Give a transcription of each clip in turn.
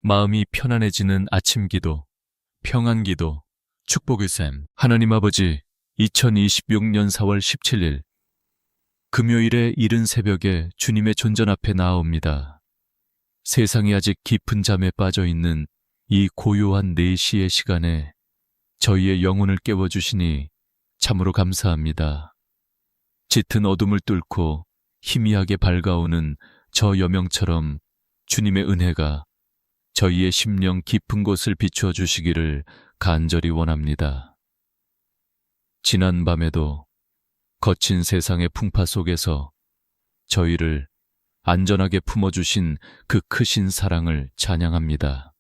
마음이 편안해지는 아침 기도, 평안 기도, 축복의 샘. 하나님 아버지, 2026년 4월 17일 금요일의 이른 새벽에 주님의 존전 앞에 나아옵니다. 세상이 아직 깊은 잠에 빠져 있는 이 고요한 4시의 시간에 저희의 영혼을 깨워주시니 참으로 감사합니다. 짙은 어둠을 뚫고 희미하게 밝아오는 저 여명처럼 주님의 은혜가 저희의 심령 깊은 곳을 비추어 주시기를 간절히 원합니다. 지난 밤에도 거친 세상의 풍파 속에서 저희를 안전하게 품어주신 그 크신 사랑을 찬양합니다.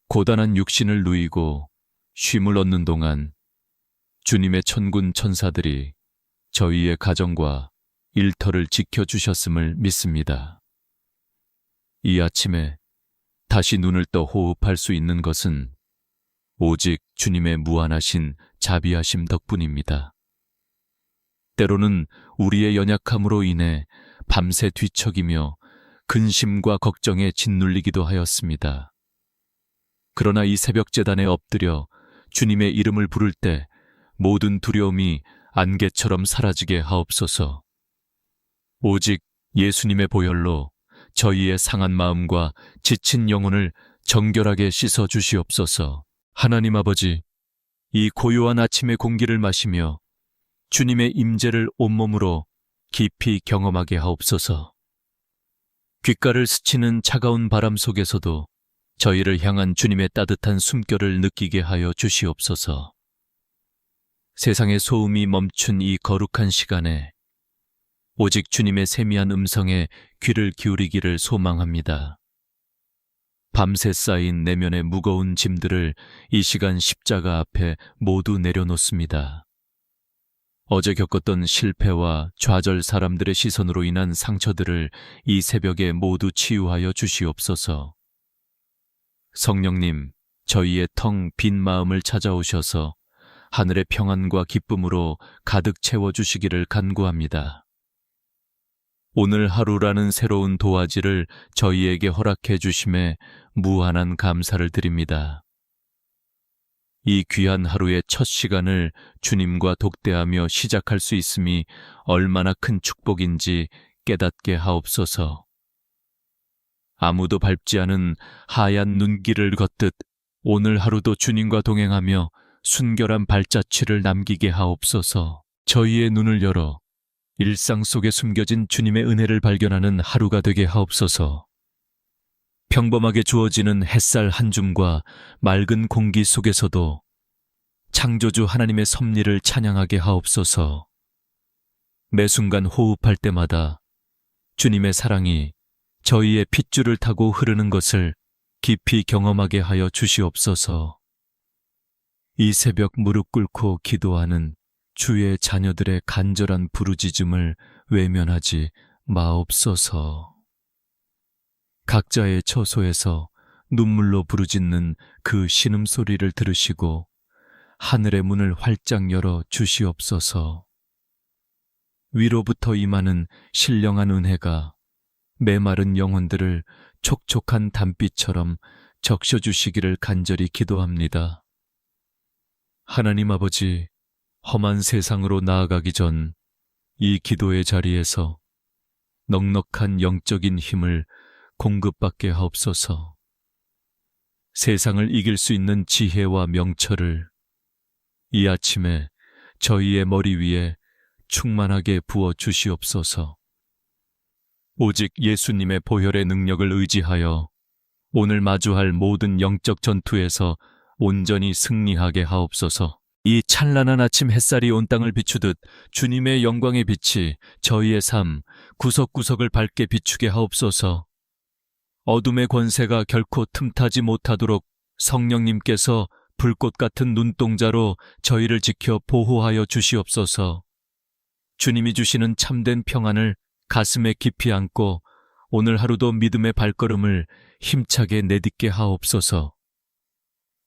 고단한 육신을 누이고 쉼을 얻는 동안 주님의 천군 천사들이 저희의 가정과 일터를 지켜주셨음을 믿습니다. 이 아침에 다시 눈을 떠 호흡할 수 있는 것은 오직 주님의 무한하신 자비하심 덕분입니다. 때로는 우리의 연약함으로 인해 밤새 뒤척이며 근심과 걱정에 짓눌리기도 하였습니다. 그러나 이 새벽 제단에 엎드려 주님의 이름을 부를 때 모든 두려움이 안개처럼 사라지게 하옵소서. 오직 예수님의 보혈로 저희의 상한 마음과 지친 영혼을 정결하게 씻어 주시옵소서. 하나님 아버지, 이 고요한 아침의 공기를 마시며 주님의 임재를 온몸으로 깊이 경험하게 하옵소서. 귓가를 스치는 차가운 바람 속에서도 저희를 향한 주님의 따뜻한 숨결을 느끼게 하여 주시옵소서. 세상의 소음이 멈춘 이 거룩한 시간에 오직 주님의 세미한 음성에 귀를 기울이기를 소망합니다. 밤새 쌓인 내면의 무거운 짐들을 이 시간 십자가 앞에 모두 내려놓습니다. 어제 겪었던 실패와 좌절 사람들의 시선으로 인한 상처들을 이 새벽에 모두 치유하여 주시옵소서. 성령님, 저희의 텅 빈 마음을 찾아오셔서 하늘의 평안과 기쁨으로 가득 채워주시기를 간구합니다. 오늘 하루라는 새로운 도화지를 저희에게 허락해 주심에 무한한 감사를 드립니다. 이 귀한 하루의 첫 시간을 주님과 독대하며 시작할 수 있음이 얼마나 큰 축복인지 깨닫게 하옵소서. 아무도 밟지 않은 하얀 눈길을 걷듯 오늘 하루도 주님과 동행하며 순결한 발자취를 남기게 하옵소서. 저희의 눈을 열어 일상 속에 숨겨진 주님의 은혜를 발견하는 하루가 되게 하옵소서. 평범하게 주어지는 햇살 한 줌과 맑은 공기 속에서도 창조주 하나님의 섭리를 찬양하게 하옵소서. 매 순간 호흡할 때마다 주님의 사랑이 저희의 핏줄을 타고 흐르는 것을 깊이 경험하게 하여 주시옵소서. 이 새벽 무릎 꿇고 기도하는 주의 자녀들의 간절한 부르짖음을 외면하지 마옵소서. 각자의 처소에서 눈물로 부르짖는 그 신음소리를 들으시고 하늘의 문을 활짝 열어 주시옵소서. 위로부터 임하는 신령한 은혜가 메마른 영혼들을 촉촉한 담비처럼 적셔주시기를 간절히 기도합니다. 하나님 아버지, 험한 세상으로 나아가기 전 이 기도의 자리에서 넉넉한 영적인 힘을 공급받게 하옵소서. 세상을 이길 수 있는 지혜와 명철을 이 아침에 저희의 머리 위에 충만하게 부어 주시옵소서. 오직 예수님의 보혈의 능력을 의지하여 오늘 마주할 모든 영적 전투에서 온전히 승리하게 하옵소서. 이 찬란한 아침 햇살이 온 땅을 비추듯 주님의 영광의 빛이 저희의 삶 구석구석을 밝게 비추게 하옵소서. 어둠의 권세가 결코 틈타지 못하도록 성령님께서 불꽃 같은 눈동자로 저희를 지켜 보호하여 주시옵소서. 주님이 주시는 참된 평안을 가슴에 깊이 안고 오늘 하루도 믿음의 발걸음을 힘차게 내딛게 하옵소서.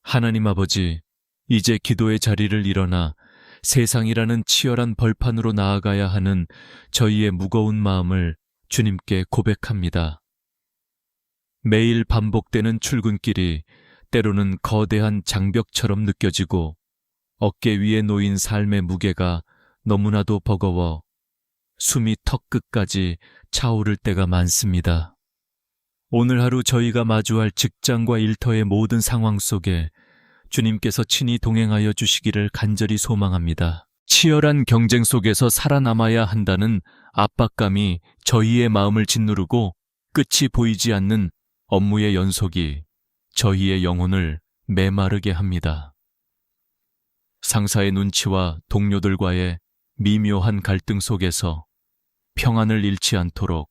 하나님 아버지, 이제 기도의 자리를 일어나 세상이라는 치열한 벌판으로 나아가야 하는 저희의 무거운 마음을 주님께 고백합니다. 매일 반복되는 출근길이 때로는 거대한 장벽처럼 느껴지고 어깨 위에 놓인 삶의 무게가 너무나도 버거워 숨이 턱 끝까지 차오를 때가 많습니다. 오늘 하루 저희가 마주할 직장과 일터의 모든 상황 속에 주님께서 친히 동행하여 주시기를 간절히 소망합니다. 치열한 경쟁 속에서 살아남아야 한다는 압박감이 저희의 마음을 짓누르고 끝이 보이지 않는 업무의 연속이 저희의 영혼을 메마르게 합니다. 상사의 눈치와 동료들과의 미묘한 갈등 속에서 평안을 잃지 않도록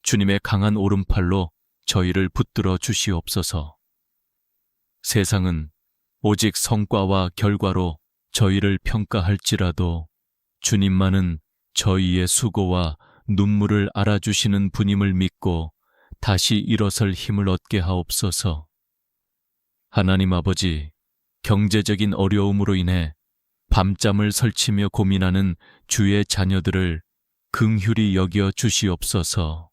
주님의 강한 오른팔로 저희를 붙들어 주시옵소서. 세상은 오직 성과와 결과로 저희를 평가할지라도 주님만은 저희의 수고와 눈물을 알아주시는 분임을 믿고 다시 일어설 힘을 얻게 하옵소서. 하나님 아버지, 경제적인 어려움으로 인해 밤잠을 설치며 고민하는 주의 자녀들을 긍휼히 여겨 주시옵소서.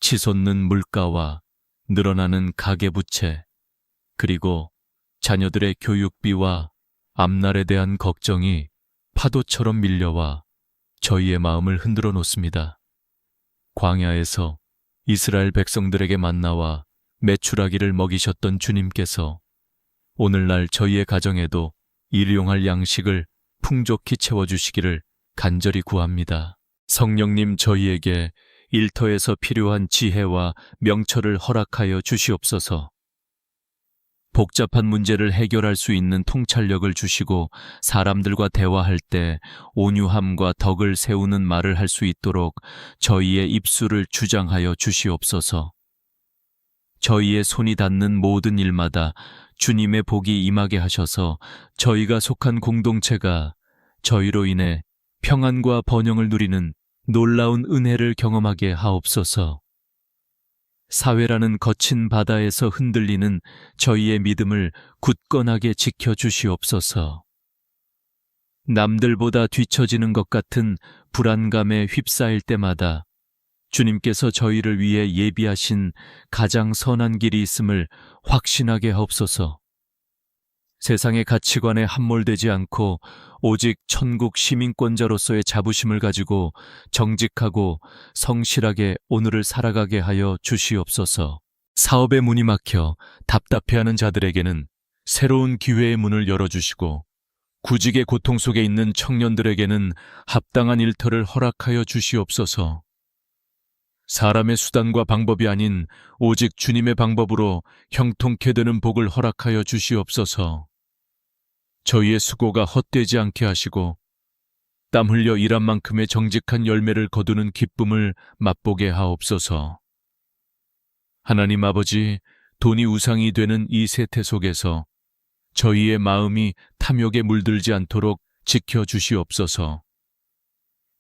치솟는 물가와 늘어나는 가계부채, 그리고 자녀들의 교육비와 앞날에 대한 걱정이 파도처럼 밀려와 저희의 마음을 흔들어 놓습니다. 광야에서 이스라엘 백성들에게 만나와 메추라기를 먹이셨던 주님께서 오늘날 저희의 가정에도 일용할 양식을 풍족히 채워주시기를 간절히 구합니다. 성령님, 저희에게 일터에서 필요한 지혜와 명철을 허락하여 주시옵소서. 복잡한 문제를 해결할 수 있는 통찰력을 주시고 사람들과 대화할 때 온유함과 덕을 세우는 말을 할 수 있도록 저희의 입술을 주장하여 주시옵소서. 저희의 손이 닿는 모든 일마다 주님의 복이 임하게 하셔서 저희가 속한 공동체가 저희로 인해 평안과 번영을 누리는 놀라운 은혜를 경험하게 하옵소서. 사회라는 거친 바다에서 흔들리는 저희의 믿음을 굳건하게 지켜주시옵소서. 남들보다 뒤처지는 것 같은 불안감에 휩싸일 때마다 주님께서 저희를 위해 예비하신 가장 선한 길이 있음을 확신하게 하옵소서. 세상의 가치관에 함몰되지 않고 오직 천국 시민권자로서의 자부심을 가지고 정직하고 성실하게 오늘을 살아가게 하여 주시옵소서. 사업의 문이 막혀 답답해하는 자들에게는 새로운 기회의 문을 열어주시고 구직의 고통 속에 있는 청년들에게는 합당한 일터를 허락하여 주시옵소서. 사람의 수단과 방법이 아닌 오직 주님의 방법으로 형통케 되는 복을 허락하여 주시옵소서. 저희의 수고가 헛되지 않게 하시고 땀 흘려 일한 만큼의 정직한 열매를 거두는 기쁨을 맛보게 하옵소서. 하나님 아버지, 돈이 우상이 되는 이 세태 속에서 저희의 마음이 탐욕에 물들지 않도록 지켜주시옵소서.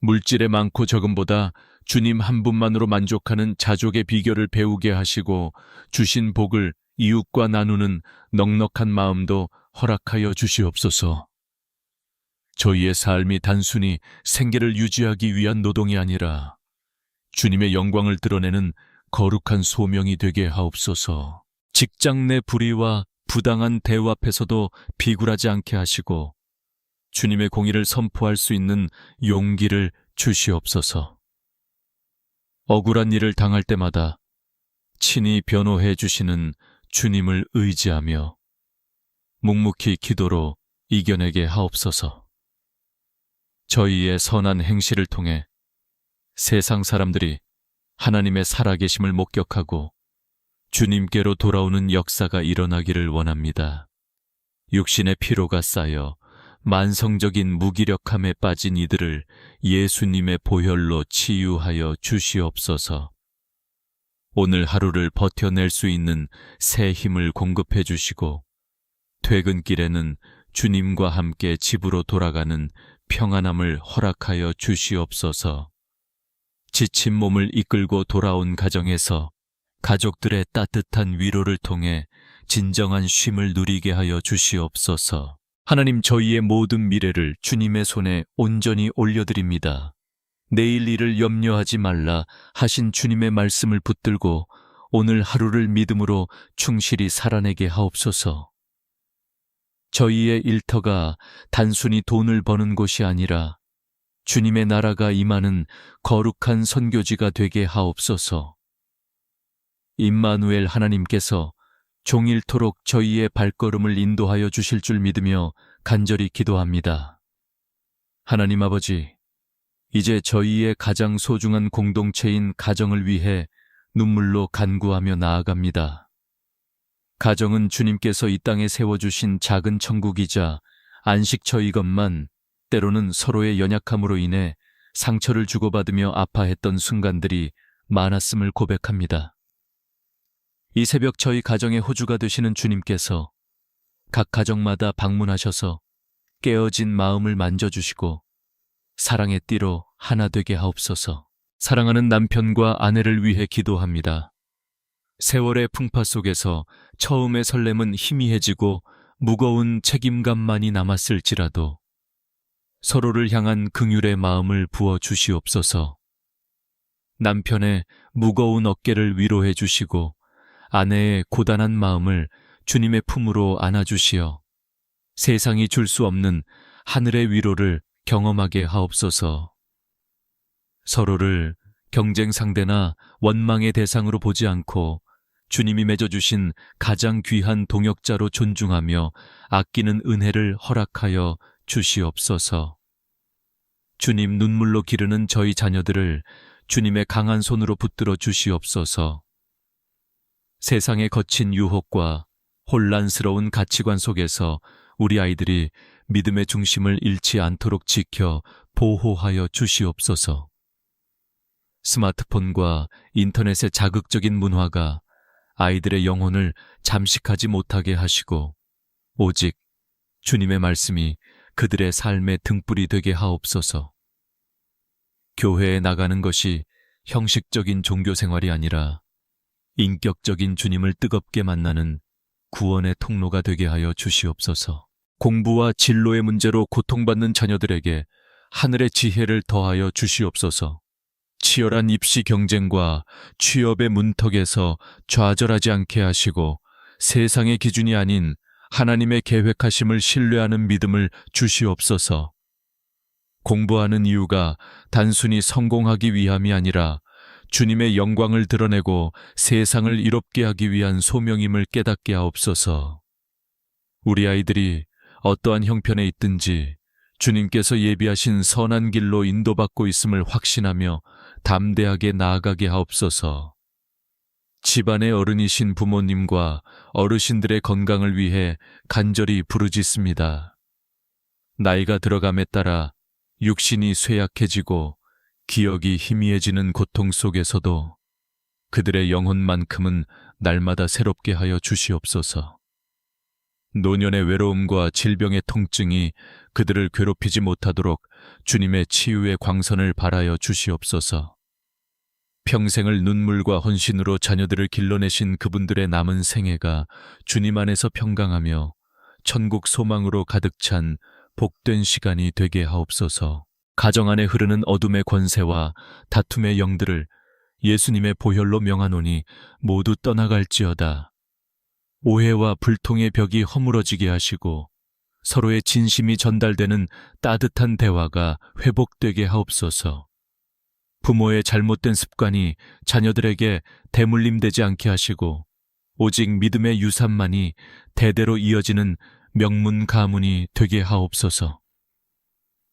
물질의 많고 적음보다 주님 한 분만으로 만족하는 자족의 비결을 배우게 하시고 주신 복을 이웃과 나누는 넉넉한 마음도 허락하여 주시옵소서. 저희의 삶이 단순히 생계를 유지하기 위한 노동이 아니라 주님의 영광을 드러내는 거룩한 소명이 되게 하옵소서. 직장 내 불의와 부당한 대우 앞에서도 비굴하지 않게 하시고 주님의 공의를 선포할 수 있는 용기를 주시옵소서. 억울한 일을 당할 때마다 친히 변호해 주시는 주님을 의지하며 묵묵히 기도로 이겨내게 하옵소서. 저희의 선한 행실을 통해 세상 사람들이 하나님의 살아계심을 목격하고 주님께로 돌아오는 역사가 일어나기를 원합니다. 육신의 피로가 쌓여 만성적인 무기력함에 빠진 이들을 예수님의 보혈로 치유하여 주시옵소서. 오늘 하루를 버텨낼 수 있는 새 힘을 공급해 주시고 퇴근길에는 주님과 함께 집으로 돌아가는 평안함을 허락하여 주시옵소서. 지친 몸을 이끌고 돌아온 가정에서 가족들의 따뜻한 위로를 통해 진정한 쉼을 누리게 하여 주시옵소서. 하나님, 저희의 모든 미래를 주님의 손에 온전히 올려드립니다. 내일 일을 염려하지 말라 하신 주님의 말씀을 붙들고 오늘 하루를 믿음으로 충실히 살아내게 하옵소서. 저희의 일터가 단순히 돈을 버는 곳이 아니라 주님의 나라가 임하는 거룩한 선교지가 되게 하옵소서. 임마누엘 하나님께서 종일토록 저희의 발걸음을 인도하여 주실 줄 믿으며 간절히 기도합니다. 하나님 아버지, 이제 저희의 가장 소중한 공동체인 가정을 위해 눈물로 간구하며 나아갑니다. 가정은 주님께서 이 땅에 세워주신 작은 천국이자 안식처이건만 때로는 서로의 연약함으로 인해 상처를 주고받으며 아파했던 순간들이 많았음을 고백합니다. 이 새벽 저희 가정의 호주가 되시는 주님께서 각 가정마다 방문하셔서 깨어진 마음을 만져주시고 사랑의 띠로 하나 되게 하옵소서. 사랑하는 남편과 아내를 위해 기도합니다. 세월의 풍파 속에서 처음의 설렘은 희미해지고 무거운 책임감만이 남았을지라도 서로를 향한 긍휼의 마음을 부어 주시옵소서. 남편의 무거운 어깨를 위로해 주시고 아내의 고단한 마음을 주님의 품으로 안아주시어 세상이 줄 수 없는 하늘의 위로를 경험하게 하옵소서. 서로를 경쟁 상대나 원망의 대상으로 보지 않고 주님이 맺어주신 가장 귀한 동역자로 존중하며 아끼는 은혜를 허락하여 주시옵소서. 주님 눈물로 기르는 저희 자녀들을 주님의 강한 손으로 붙들어 주시옵소서. 세상의 거친 유혹과 혼란스러운 가치관 속에서 우리 아이들이 믿음의 중심을 잃지 않도록 지켜 보호하여 주시옵소서. 스마트폰과 인터넷의 자극적인 문화가 아이들의 영혼을 잠식하지 못하게 하시고 오직 주님의 말씀이 그들의 삶의 등불이 되게 하옵소서. 교회에 나가는 것이 형식적인 종교 생활이 아니라 인격적인 주님을 뜨겁게 만나는 구원의 통로가 되게 하여 주시옵소서. 공부와 진로의 문제로 고통받는 자녀들에게 하늘의 지혜를 더하여 주시옵소서. 치열한 입시 경쟁과 취업의 문턱에서 좌절하지 않게 하시고 세상의 기준이 아닌 하나님의 계획하심을 신뢰하는 믿음을 주시옵소서. 공부하는 이유가 단순히 성공하기 위함이 아니라 주님의 영광을 드러내고 세상을 이롭게 하기 위한 소명임을 깨닫게 하옵소서. 우리 아이들이 어떠한 형편에 있든지 주님께서 예비하신 선한 길로 인도받고 있음을 확신하며 담대하게 나아가게 하옵소서. 집안의 어른이신 부모님과 어르신들의 건강을 위해 간절히 부르짖습니다. 나이가 들어감에 따라 육신이 쇠약해지고 기억이 희미해지는 고통 속에서도 그들의 영혼만큼은 날마다 새롭게 하여 주시옵소서. 노년의 외로움과 질병의 통증이 그들을 괴롭히지 못하도록 주님의 치유의 광선을 발하여 주시옵소서. 평생을 눈물과 헌신으로 자녀들을 길러내신 그분들의 남은 생애가 주님 안에서 평강하며 천국 소망으로 가득 찬 복된 시간이 되게 하옵소서. 가정 안에 흐르는 어둠의 권세와 다툼의 영들을 예수님의 보혈로 명하노니 모두 떠나갈지어다. 오해와 불통의 벽이 허물어지게 하시고 서로의 진심이 전달되는 따뜻한 대화가 회복되게 하옵소서. 부모의 잘못된 습관이 자녀들에게 대물림되지 않게 하시고 오직 믿음의 유산만이 대대로 이어지는 명문 가문이 되게 하옵소서.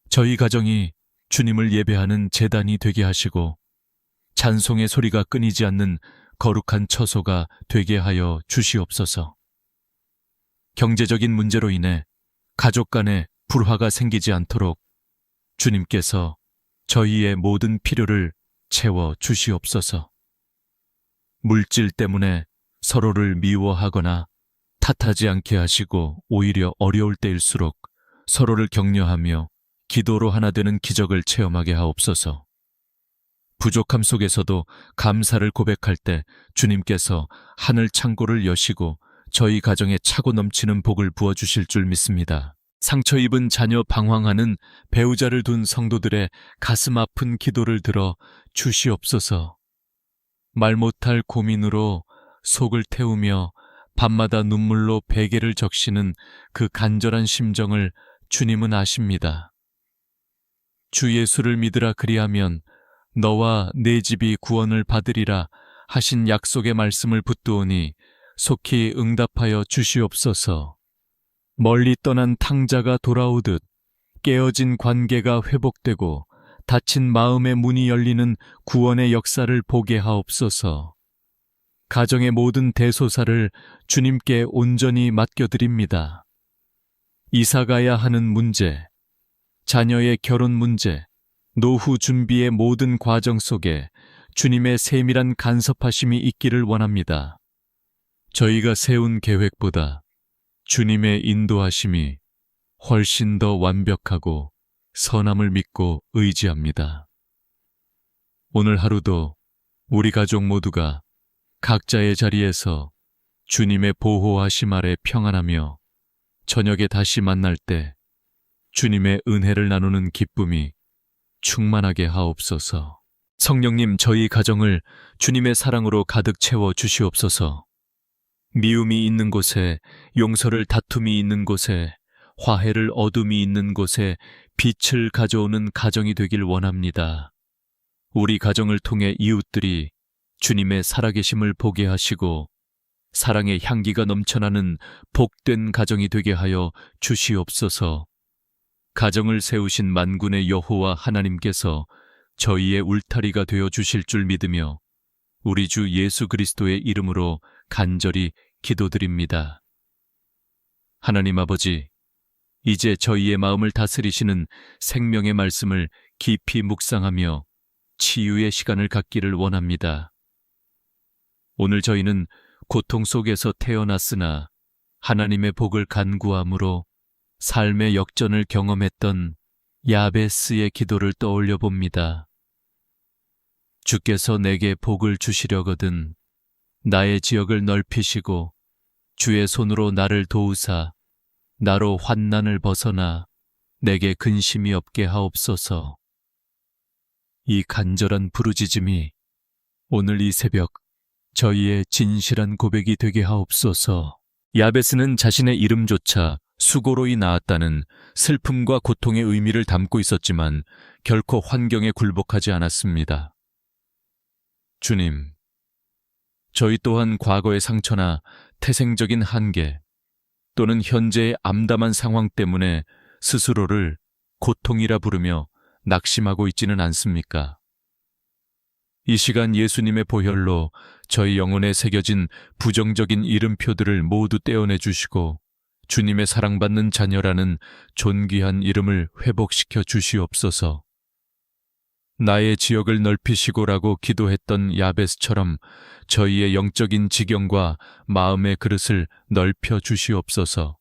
저희 가정이 주님을 예배하는 제단이 되게 하시고 찬송의 소리가 끊이지 않는 거룩한 처소가 되게 하여 주시옵소서. 경제적인 문제로 인해 가족 간에 불화가 생기지 않도록 주님께서 저희의 모든 필요를 채워 주시옵소서. 물질 때문에 서로를 미워하거나 탓하지 않게 하시고 오히려 어려울 때일수록 서로를 격려하며 기도로 하나 되는 기적을 체험하게 하옵소서. 부족함 속에서도 감사를 고백할 때 주님께서 하늘 창고를 여시고 저희 가정에 차고 넘치는 복을 부어주실 줄 믿습니다. 상처 입은 자녀 방황하는 배우자를 둔 성도들의 가슴 아픈 기도를 들어 주시옵소서. 말 못할 고민으로 속을 태우며 밤마다 눈물로 베개를 적시는 그 간절한 심정을 주님은 아십니다. 주 예수를 믿으라 그리하면 너와 내 집이 구원을 받으리라 하신 약속의 말씀을 붙드오니 속히 응답하여 주시옵소서. 멀리 떠난 탕자가 돌아오듯 깨어진 관계가 회복되고 닫힌 마음의 문이 열리는 구원의 역사를 보게 하옵소서. 가정의 모든 대소사를 주님께 온전히 맡겨드립니다. 이사가야 하는 문제, 자녀의 결혼 문제, 노후 준비의 모든 과정 속에 주님의 세밀한 간섭하심이 있기를 원합니다. 저희가 세운 계획보다 주님의 인도하심이 훨씬 더 완벽하고 선함을 믿고 의지합니다. 오늘 하루도 우리 가족 모두가 각자의 자리에서 주님의 보호하심 아래 평안하며 저녁에 다시 만날 때 주님의 은혜를 나누는 기쁨이 충만하게 하옵소서. 성령님, 저희 가정을 주님의 사랑으로 가득 채워 주시옵소서. 미움이 있는 곳에, 용서를 다툼이 있는 곳에, 화해를 어둠이 있는 곳에 빛을 가져오는 가정이 되길 원합니다. 우리 가정을 통해 이웃들이 주님의 살아계심을 보게 하시고 사랑의 향기가 넘쳐나는 복된 가정이 되게 하여 주시옵소서. 가정을 세우신 만군의 여호와 하나님께서 저희의 울타리가 되어 주실 줄 믿으며 우리 주 예수 그리스도의 이름으로 간절히 기도드립니다. 하나님 아버지, 이제 저희의 마음을 다스리시는 생명의 말씀을 깊이 묵상하며 치유의 시간을 갖기를 원합니다. 오늘 저희는 고통 속에서 태어났으나 하나님의 복을 간구함으로 삶의 역전을 경험했던 야베스의 기도를 떠올려 봅니다. 주께서 내게 복을 주시려거든 나의 지역을 넓히시고 주의 손으로 나를 도우사 나로 환난을 벗어나 내게 근심이 없게 하옵소서. 이 간절한 부르짖음이 오늘 이 새벽 저희의 진실한 고백이 되게 하옵소서. 야베스는 자신의 이름조차 수고로이 나았다는 슬픔과 고통의 의미를 담고 있었지만 결코 환경에 굴복하지 않았습니다. 주님, 저희 또한 과거의 상처나 태생적인 한계 또는 현재의 암담한 상황 때문에 스스로를 고통이라 부르며 낙심하고 있지는 않습니까? 이 시간 예수님의 보혈로 저희 영혼에 새겨진 부정적인 이름표들을 모두 떼어내 주시고 주님의 사랑받는 자녀라는 존귀한 이름을 회복시켜 주시옵소서. 나의 지역을 넓히시고라고 기도했던 야베스처럼 저희의 영적인 지경과 마음의 그릇을 넓혀 주시옵소서.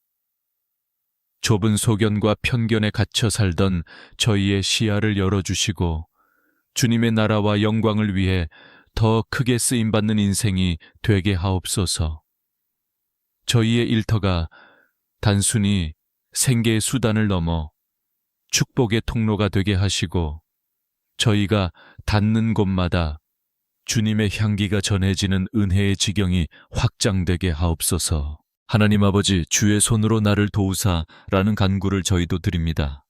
좁은 소견과 편견에 갇혀 살던 저희의 시야를 열어주시고 주님의 나라와 영광을 위해 더 크게 쓰임받는 인생이 되게 하옵소서. 저희의 일터가 단순히 생계의 수단을 넘어 축복의 통로가 되게 하시고 저희가 닿는 곳마다 주님의 향기가 전해지는 은혜의 지경이 확장되게 하옵소서. 하나님 아버지, 주의 손으로 나를 도우사라는 간구를 저희도 드립니다.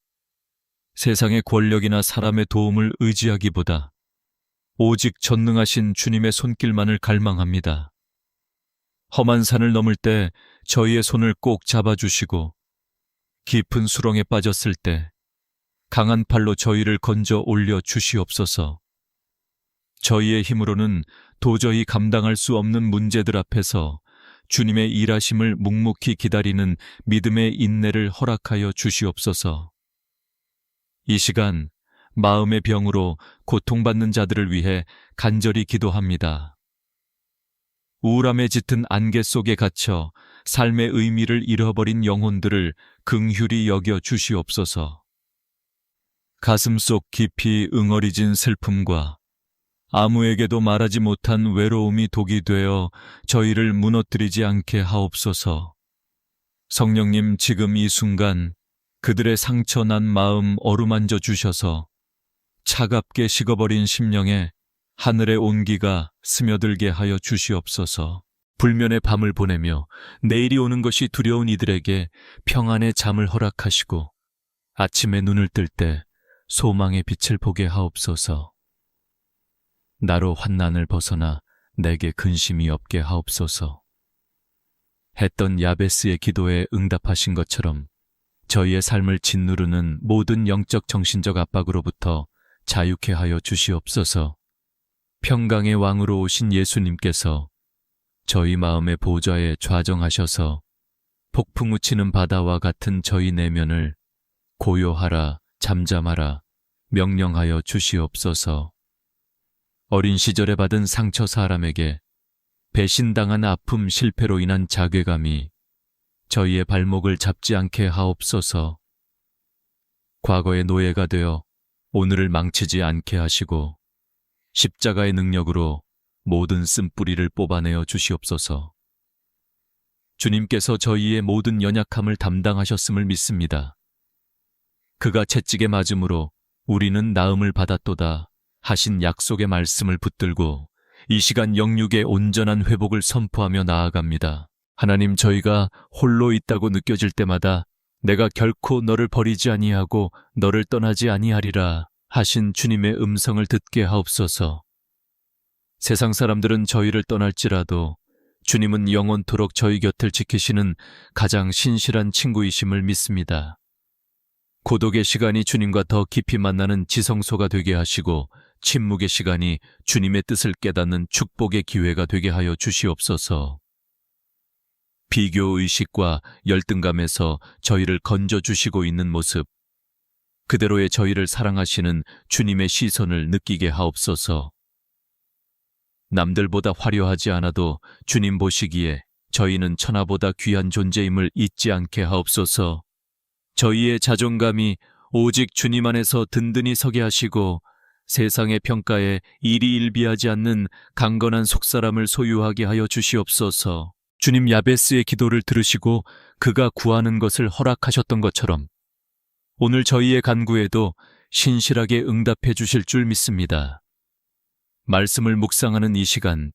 세상의 권력이나 사람의 도움을 의지하기보다 오직 전능하신 주님의 손길만을 갈망합니다. 험한 산을 넘을 때 저희의 손을 꼭 잡아주시고 깊은 수렁에 빠졌을 때 강한 팔로 저희를 건져 올려 주시옵소서. 저희의 힘으로는 도저히 감당할 수 없는 문제들 앞에서 주님의 일하심을 묵묵히 기다리는 믿음의 인내를 허락하여 주시옵소서. 이 시간 마음의 병으로 고통받는 자들을 위해 간절히 기도합니다. 우울함에 짙은 안개 속에 갇혀 삶의 의미를 잃어버린 영혼들을 긍휼히 여겨 주시옵소서. 가슴속 깊이 응어리진 슬픔과 아무에게도 말하지 못한 외로움이 독이 되어 저희를 무너뜨리지 않게 하옵소서. 성령님, 지금 이 순간 그들의 상처난 마음 어루만져 주셔서 차갑게 식어버린 심령에 하늘의 온기가 스며들게 하여 주시옵소서. 불면의 밤을 보내며 내일이 오는 것이 두려운 이들에게 평안의 잠을 허락하시고 아침에 눈을 뜰 때 소망의 빛을 보게 하옵소서. 나로 환난을 벗어나 내게 근심이 없게 하옵소서. 했던 야베스의 기도에 응답하신 것처럼 저희의 삶을 짓누르는 모든 영적 정신적 압박으로부터 자유케 하여 주시옵소서. 평강의 왕으로 오신 예수님께서 저희 마음의 보좌에 좌정하셔서 폭풍 우치는 바다와 같은 저희 내면을 고요하라, 잠잠하라, 명령하여 주시옵소서. 어린 시절에 받은 상처 사람에게 배신당한 아픔 실패로 인한 자괴감이 저희의 발목을 잡지 않게 하옵소서. 과거의 노예가 되어 오늘을 망치지 않게 하시고 십자가의 능력으로 모든 쓴뿌리를 뽑아내어 주시옵소서. 주님께서 저희의 모든 연약함을 담당하셨음을 믿습니다. 그가 채찍에 맞음으로 우리는 나음을 받았도다 하신 약속의 말씀을 붙들고 이 시간 영육의 온전한 회복을 선포하며 나아갑니다. 하나님, 저희가 홀로 있다고 느껴질 때마다 내가 결코 너를 버리지 아니하고 너를 떠나지 아니하리라 하신 주님의 음성을 듣게 하옵소서. 세상 사람들은 저희를 떠날지라도 주님은 영원토록 저희 곁을 지키시는 가장 신실한 친구이심을 믿습니다. 고독의 시간이 주님과 더 깊이 만나는 지성소가 되게 하시고 침묵의 시간이 주님의 뜻을 깨닫는 축복의 기회가 되게 하여 주시옵소서. 비교의식과 열등감에서 저희를 건져주시고 있는 모습, 그대로의 저희를 사랑하시는 주님의 시선을 느끼게 하옵소서. 남들보다 화려하지 않아도 주님 보시기에 저희는 천하보다 귀한 존재임을 잊지 않게 하옵소서. 저희의 자존감이 오직 주님 안에서 든든히 서게 하시고 세상의 평가에 일희일비하지 않는 강건한 속사람을 소유하게 하여 주시옵소서. 주님, 야베스의 기도를 들으시고 그가 구하는 것을 허락하셨던 것처럼 오늘 저희의 간구에도 신실하게 응답해 주실 줄 믿습니다. 말씀을 묵상하는 이 시간,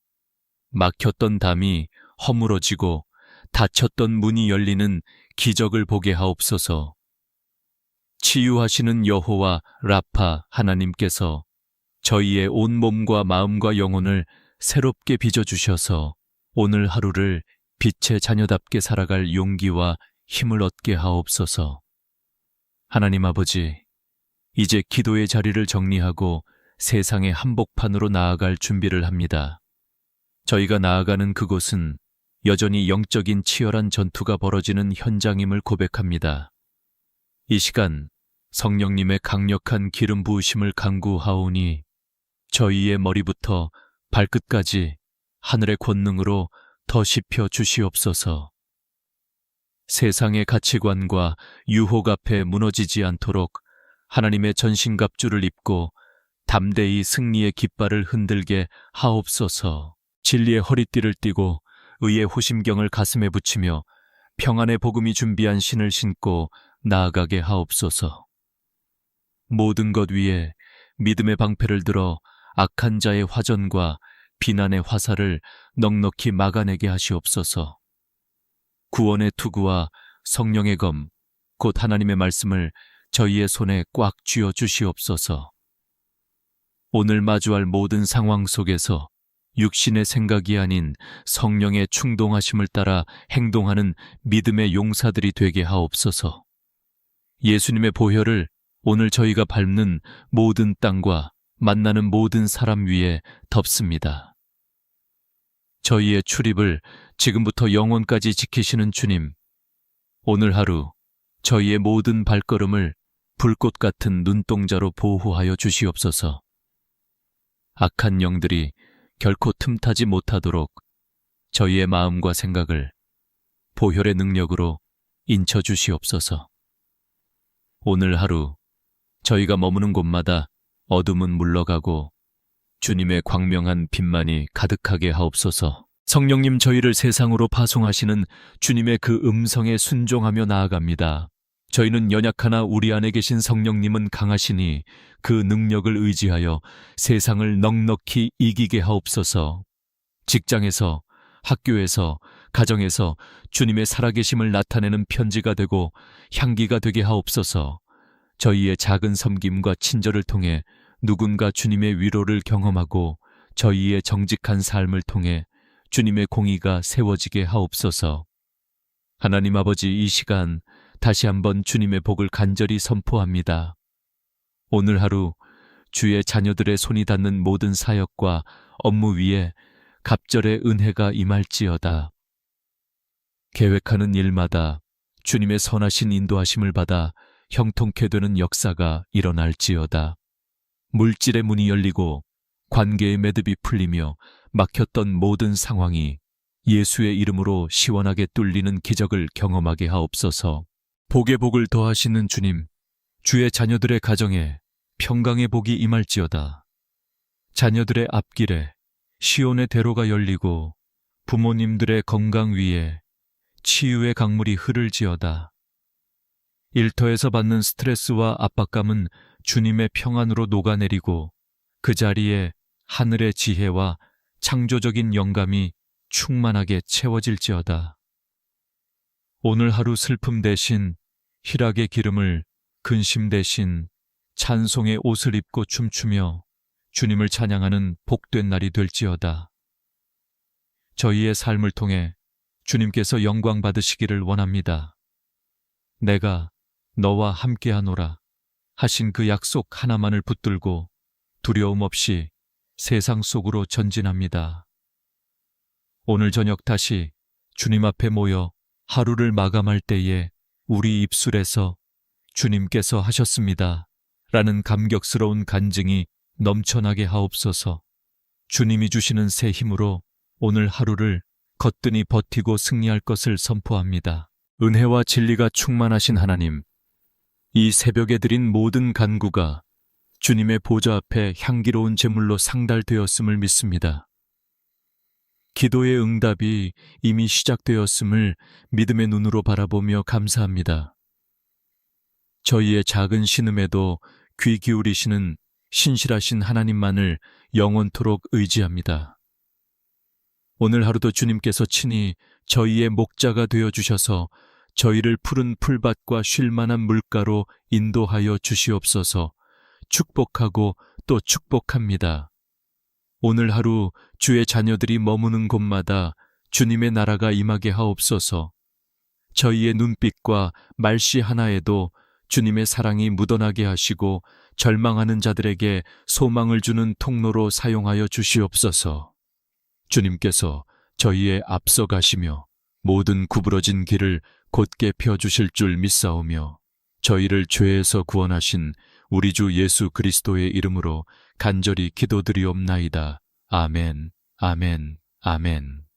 막혔던 담이 허물어지고 닫혔던 문이 열리는 기적을 보게 하옵소서. 치유하시는 여호와 라파 하나님께서 저희의 온 몸과 마음과 영혼을 새롭게 빚어주셔서 오늘 하루를 빛의 자녀답게 살아갈 용기와 힘을 얻게 하옵소서. 하나님 아버지, 이제 기도의 자리를 정리하고 세상의 한복판으로 나아갈 준비를 합니다. 저희가 나아가는 그곳은 여전히 영적인 치열한 전투가 벌어지는 현장임을 고백합니다. 이 시간 성령님의 강력한 기름 부으심을 간구하오니 저희의 머리부터 발끝까지 하늘의 권능으로 더 씹혀 주시옵소서. 세상의 가치관과 유혹 앞에 무너지지 않도록 하나님의 전신갑주를 입고 담대히 승리의 깃발을 흔들게 하옵소서. 진리의 허리띠를 띠고 의의 호심경을 가슴에 붙이며 평안의 복음이 준비한 신을 신고 나아가게 하옵소서. 모든 것 위에 믿음의 방패를 들어 악한 자의 화전과 비난의 화살을 넉넉히 막아내게 하시옵소서. 구원의 투구와 성령의 검, 곧 하나님의 말씀을 저희의 손에 꽉 쥐어 주시옵소서. 오늘 마주할 모든 상황 속에서 육신의 생각이 아닌 성령의 충동하심을 따라 행동하는 믿음의 용사들이 되게 하옵소서. 예수님의 보혈을 오늘 저희가 밟는 모든 땅과 만나는 모든 사람 위에 덮습니다. 저희의 출입을 지금부터 영원까지 지키시는 주님, 오늘 하루 저희의 모든 발걸음을 불꽃 같은 눈동자로 보호하여 주시옵소서. 악한 영들이 결코 틈타지 못하도록 저희의 마음과 생각을 보혈의 능력으로 인쳐 주시옵소서. 오늘 하루 저희가 머무는 곳마다 어둠은 물러가고 주님의 광명한 빛만이 가득하게 하옵소서. 성령님, 저희를 세상으로 파송하시는 주님의 그 음성에 순종하며 나아갑니다. 저희는 연약하나 우리 안에 계신 성령님은 강하시니 그 능력을 의지하여 세상을 넉넉히 이기게 하옵소서. 직장에서 학교에서, 가정에서 주님의 살아계심을 나타내는 편지가 되고 향기가 되게 하옵소서. 저희의 작은 섬김과 친절을 통해 누군가 주님의 위로를 경험하고 저희의 정직한 삶을 통해 주님의 공의가 세워지게 하옵소서. 하나님 아버지, 이 시간 다시 한번 주님의 복을 간절히 선포합니다. 오늘 하루 주의 자녀들의 손이 닿는 모든 사역과 업무 위에 갑절의 은혜가 임할지어다. 계획하는 일마다 주님의 선하신 인도하심을 받아 형통케 되는 역사가 일어날지어다. 물질의 문이 열리고 관계의 매듭이 풀리며 막혔던 모든 상황이 예수의 이름으로 시원하게 뚫리는 기적을 경험하게 하옵소서. 복의 복을 더하시는 주님, 주의 자녀들의 가정에 평강의 복이 임할지어다. 자녀들의 앞길에 시온의 대로가 열리고 부모님들의 건강 위에 치유의 강물이 흐를지어다. 일터에서 받는 스트레스와 압박감은 주님의 평안으로 녹아내리고 그 자리에 하늘의 지혜와 창조적인 영감이 충만하게 채워질지어다. 오늘 하루 슬픔 대신 희락의 기름을, 근심 대신 찬송의 옷을 입고 춤추며 주님을 찬양하는 복된 날이 될지어다. 저희의 삶을 통해 주님께서 영광 받으시기를 원합니다. 내가 너와 함께하노라 하신 그 약속 하나만을 붙들고 두려움 없이 세상 속으로 전진합니다. 오늘 저녁 다시 주님 앞에 모여 하루를 마감할 때에 우리 입술에서 주님께서 하셨습니다 라는 감격스러운 간증이 넘쳐나게 하옵소서. 주님이 주시는 새 힘으로 오늘 하루를 거뜬히 버티고 승리할 것을 선포합니다. 은혜와 진리가 충만하신 하나님, 이 새벽에 드린 모든 간구가 주님의 보좌 앞에 향기로운 제물로 상달되었음을 믿습니다. 기도의 응답이 이미 시작되었음을 믿음의 눈으로 바라보며 감사합니다. 저희의 작은 신음에도 귀 기울이시는 신실하신 하나님만을 영원토록 의지합니다. 오늘 하루도 주님께서 친히 저희의 목자가 되어주셔서 저희를 푸른 풀밭과 쉴만한 물가로 인도하여 주시옵소서. 축복하고 또 축복합니다. 오늘 하루 주의 자녀들이 머무는 곳마다 주님의 나라가 임하게 하옵소서. 저희의 눈빛과 말씨 하나에도 주님의 사랑이 묻어나게 하시고 절망하는 자들에게 소망을 주는 통로로 사용하여 주시옵소서. 주님께서 저희의 앞서 가시며 모든 구부러진 길을 곧게 펴주실 줄 믿사오며 저희를 죄에서 구원하신 우리 주 예수 그리스도의 이름으로 간절히 기도드리옵나이다. 아멘, 아멘, 아멘.